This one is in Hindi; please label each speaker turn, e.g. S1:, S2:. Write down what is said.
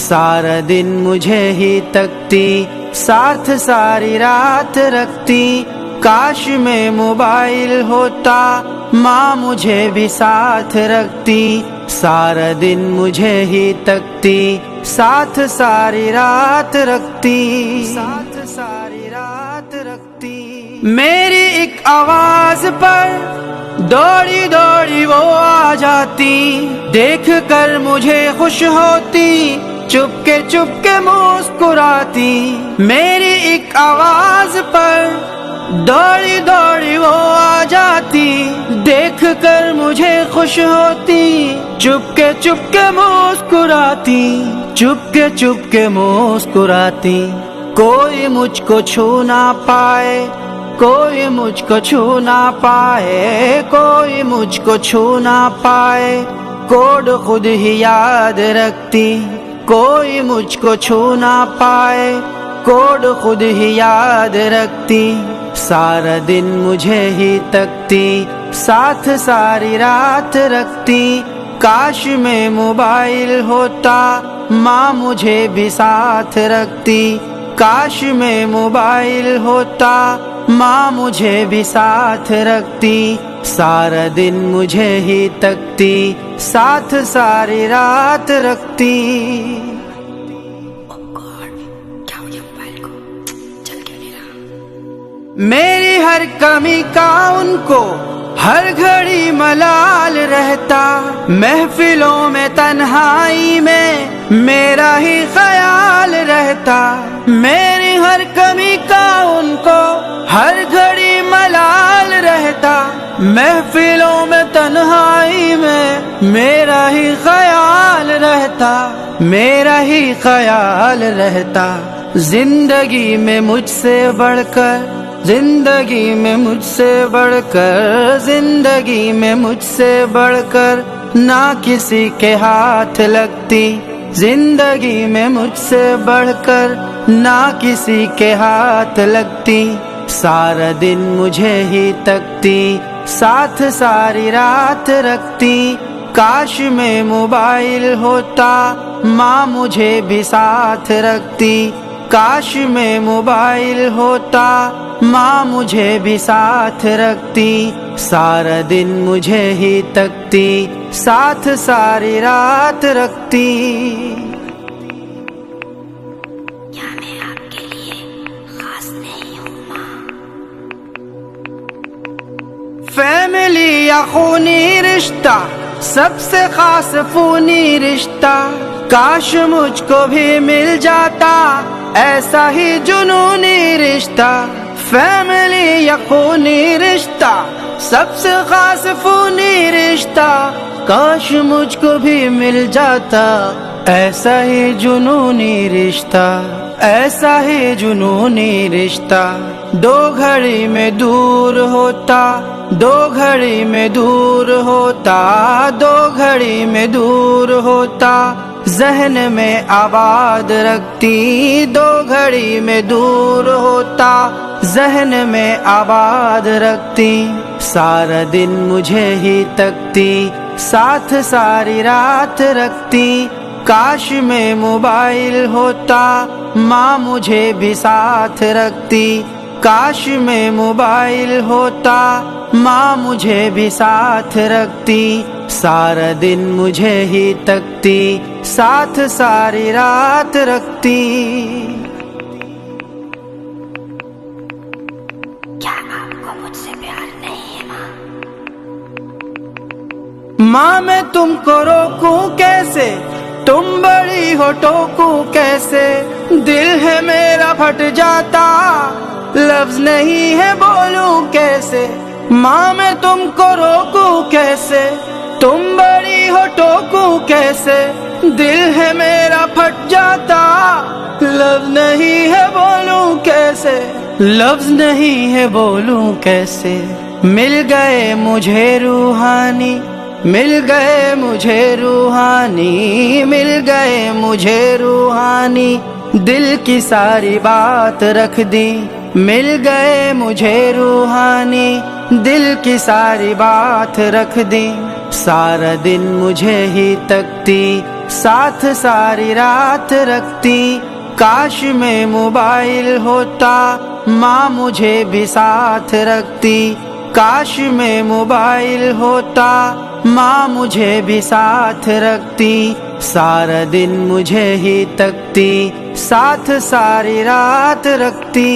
S1: सारा दिन मुझे ही तकती, साथ सारी रात रखती। काश में मोबाइल होता, माँ मुझे भी साथ रखती। सारा दिन मुझे ही तकती, साथ सारी रात रखती, साथ सारी रात रखती। मेरी एक आवाज पर दौड़ी दौड़ी वो आ जाती, देख कर मुझे खुश होती, चुपके मुस्कुराती। मेरी एक आवाज पर दौड़ी दौड़ी वो आ जाती, देख कर मुझे खुश होती, चुपके मुस्कुराती, चुपके मुस्कुराती। कोई मुझको छू ना पाए, कोई मुझको छू ना पाए, कोई मुझको छू ना पाए। कोड खुद ही याद रखती, कोई मुझको छू ना पाए, कोड खुद ही याद रखती। सारा दिन मुझे ही तकती, साथ सारी रात रखती। काश में मोबाइल होता, माँ मुझे भी साथ रखती। काश में मोबाइल होता, माँ मुझे भी साथ रखती। सारा दिन मुझे ही तकती, साथ सारी रात रखती। मेरी हर कमी का उनको हर घड़ी मलाल रहता, महफिलों में तन्हाई में मेरा ही ख्याल रहता। मेरी हर कमी का उनको हर घड़ी मलाल रहता, महफिलों में तन्हाई में मेरा ही ख्याल रहता, मेरा ही ख्याल रहता। जिंदगी में मुझसे बढ़कर, जिंदगी में मुझसे बढ़कर, जिंदगी में मुझसे बढ़कर ना किसी के हाथ लगती। जिंदगी में मुझसे बढ़कर ना किसी के हाथ लगती। सारा दिन मुझे ही तकती, साथ सारी रात रखती। काश में मोबाइल होता, माँ मुझे भी साथ रखती। काश में मोबाइल होता, माँ मुझे भी साथ रखती। सारा दिन मुझे ही तकती, साथ सारी रात रखती।
S2: क्या मैं आपके लिए खास नहीं हूँ माँ?
S1: फैमिली या खूनी रिश्ता, सबसे खास खूनी रिश्ता। काश मुझको भी मिल जाता ऐसा ही जुनूनी रिश्ता। फैमिली या खूनी रिश्ता, सबसे खास खूनी रिश्ता। काश मुझको भी मिल जाता ऐसा ही जुनूनी रिश्ता, ऐसा ही जुनूनी रिश्ता। दो घड़ी में दूर होता, दो घड़ी में दूर होता, दो घड़ी में दूर होता। जहन में आबाद रखती, दो घड़ी में दूर होता, जहन में आबाद रखती। सारा दिन मुझे ही तकती, साथ सारी रात रखती। काश में मोबाइल होता, माँ मुझे भी साथ रखती। काश में मोबाइल होता, माँ मुझे भी साथ रखती। सारा दिन मुझे ही तकती, साथ सारी रात रखती।
S2: क्या आपको मुझसे प्यार नहीं है माँ?
S1: माँ मैं तुमको रोकूं कैसे, तुम बड़ी हो टोकूं कैसे। दिल है मेरा फट जाता, लफ्ज नहीं है बोलूं कैसे। माँ मैं तुमको रोकूं कैसे, तुम बड़ी हो टोकूं कैसे। दिल है मेरा फट जाता, लफ्ज नहीं है बोलूं कैसे, लफ्ज नहीं है बोलूं कैसे। मिल गए मुझे रूहानी, मिल गए मुझे रूहानी, मिल गए मुझे रूहानी। दिल की सारी बात रख दी, मिल गए मुझे रूहानी। दिल की सारी बात रख दी। सारा दिन मुझे ही तकती, साथ सारी रात रखती। काश में मोबाइल होता, माँ मुझे भी साथ रखती। काश में मोबाइल होता, माँ मुझे भी साथ रखती। सारा दिन मुझे ही तकती, साथ सारी रात रखती।